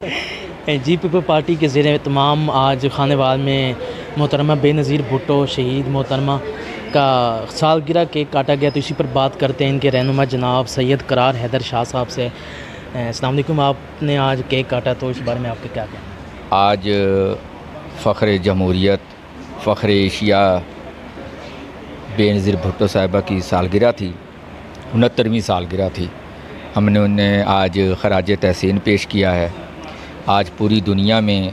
جی people party کے زیر اہتمام آج خانوال میں محترمہ بے نظیر بھٹو شہید محترمہ کا سالگرہ کیک کاٹا گیا، تو اسی پر بات کرتے ہیں ان کے رہنما جناب سید قرار حیدر شاہ صاحب سے۔ السلام علیکم، آپ نے آج کیک کاٹا تو اس بارے میں آپ کے کیا کہنا ہے؟ آج فخر جمہوریت، فخر ایشیا بے نظیر بھٹو صاحبہ کی سالگرہ تھی، 69ویں سالگرہ تھی۔ ہم نے انہیں آج خراج تحسین پیش کیا ہے۔ آج پوری دنیا میں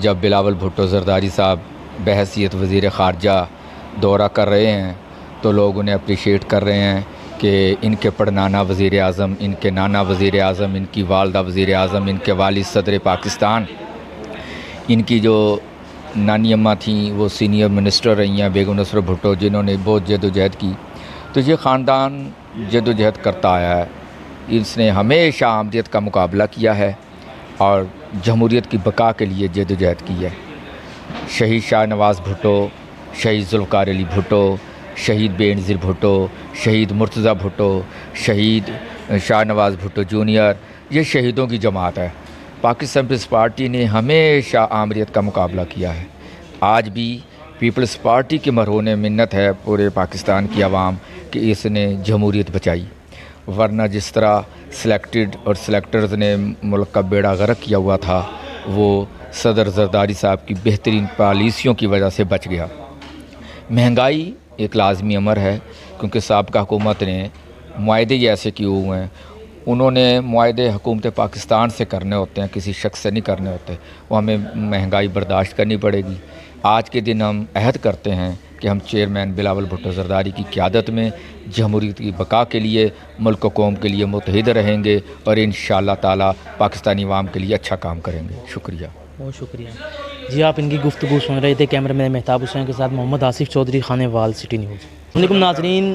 جب بلاول بھٹو زرداری صاحب بحیثیت وزیر خارجہ دورہ کر رہے ہیں تو لوگ انہیں اپریشیٹ کر رہے ہیں کہ ان کے پڑنانا وزیر اعظم، ان کے نانا وزیر اعظم، ان کی والدہ وزیر اعظم، ان کے والد صدر پاکستان، ان کی جو نانی اماں تھیں وہ سینئر منسٹر رہی ہیں بیگم نصرت بھٹو، جنہوں نے بہت جد و جہد کی۔ تو یہ خاندان جد و جہد کرتا آیا ہے، اس نے ہمیشہ آمدیت کا مقابلہ کیا ہے اور جمہوریت کی بقا کے لیے جد و جہد کی ہے۔ شہید شاہ نواز بھٹو، شہید ذوالفقار علی بھٹو، شہید بے نظیر بھٹو، شہید مرتضیٰ بھٹو، شہید شاہ نواز بھٹو جونیئر، یہ شہیدوں کی جماعت ہے۔ پاکستان پیپلز پارٹی نے ہمیشہ آمریت کا مقابلہ کیا ہے۔ آج بھی پیپلز پارٹی کے مرہون منت ہے پورے پاکستان کی عوام کہ اس نے جمہوریت بچائی، ورنہ جس طرح سلیکٹڈ اور سلیکٹرز نے ملک کا بیڑا غرق کیا ہوا تھا وہ صدر زرداری صاحب کی بہترین پالیسیوں کی وجہ سے بچ گیا۔ مہنگائی ایک لازمی امر ہے، کیونکہ سابقہ حکومت نے معاہدے ایسے کیے ہوئے ہیں، انہوں نے معاہدے حکومت پاکستان سے کرنے ہوتے ہیں، کسی شخص سے نہیں کرنے ہوتے، وہ ہمیں مہنگائی برداشت کرنی پڑے گی۔ آج کے دن ہم عہد کرتے ہیں کہ ہم چیئرمین بلاول بھٹو زرداری کی قیادت میں جمہوریت کی بقا کے لیے، ملک و قوم کے لیے متحد رہیں گے اور انشاءاللہ تعالی پاکستانی عوام کے لیے اچھا کام کریں گے۔ شکریہ، بہت شکریہ جی۔ آپ ان کی گفتگو سن رہے تھے، کیمرہ مین مہتاب حسین کے ساتھ محمد آصف چودھری، خانوال سٹی نیوز۔ السلام علیکم ناظرین،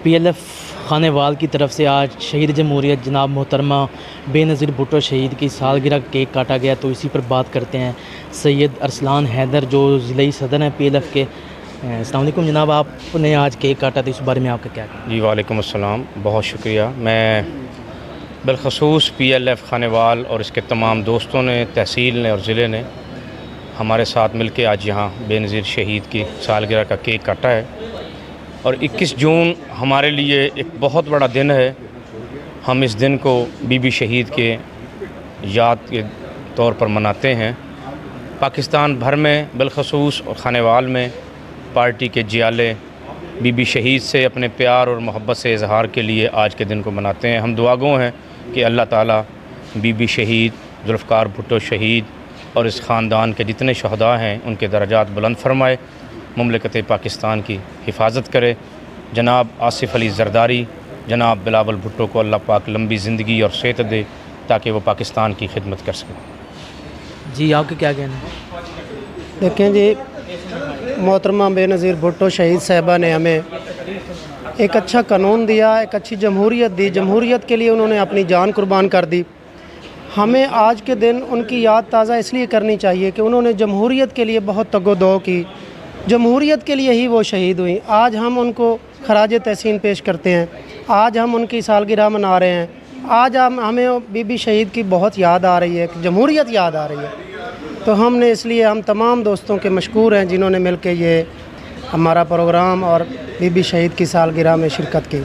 پی ایل ایف خانوال کی طرف سے آج شہید جمہوریت جناب محترمہ بے نظیر بھٹو شہید کی سالگرہ کیک کاٹا گیا، تو اسی پر بات کرتے ہیں سید ارسلان حیدر جو ضلعی صدر ہیں پی ایل ایف کے۔ السلام علیکم جناب، آپ نے آج کیک کاٹا تو اس بارے میں آپ کا کیا کہنا ہے؟ جی وعلیکم السلام، بہت شکریہ۔ میں بالخصوص پی ایل ایف خانوال اور اس کے تمام دوستوں نے، تحصیل نے اور ضلع نے ہمارے ساتھ مل کے آج یہاں بے نظیر شہید کی سالگرہ کا کیک کاٹا ہے، اور 21 جون ہمارے لیے ایک بہت بڑا دن ہے۔ ہم اس دن کو بی بی شہید کے یاد کے طور پر مناتے ہیں۔ پاکستان بھر میں بالخصوص اور خانوال میں پارٹی کے جیالے بی بی شہید سے اپنے پیار اور محبت سے اظہار کے لیے آج کے دن کو مناتے ہیں۔ ہم دعا گو ہیں کہ اللہ تعالیٰ بی بی شہید، ذوالفقار بھٹو شہید اور اس خاندان کے جتنے شہداء ہیں ان کے درجات بلند فرمائے، مملکت پاکستان کی حفاظت کرے۔ جناب آصف علی زرداری، جناب بلاول بھٹو کو اللہ پاک لمبی زندگی اور صحت دے تاکہ وہ پاکستان کی خدمت کر سکیں۔ جی آپ کا کیا کہنا ہے؟ دیکھیں جی، محترمہ بے نظیر بھٹو شہید صاحبہ نے ہمیں ایک اچھا قانون دیا، ایک اچھی جمہوریت دی، جمہوریت کے لیے انہوں نے اپنی جان قربان کر دی۔ ہمیں آج کے دن ان کی یاد تازہ اس لیے کرنی چاہیے کہ انہوں نے جمہوریت کے لیے بہت تگ و دو کی، جمہوریت کے لیے ہی وہ شہید ہوئیں۔ آج ہم ان کو خراج تحسین پیش کرتے ہیں، آج ہم ان کی سالگرہ منا رہے ہیں، آج ہمیں بی بی شہید کی بہت یاد آ رہی ہے، جمہوریت یاد آ رہی ہے۔ تو ہم نے اس لیے ہم تمام دوستوں کے مشکور ہیں جنہوں نے مل کے یہ ہمارا پروگرام اور بی بی شہید کی سالگرہ میں شرکت کی۔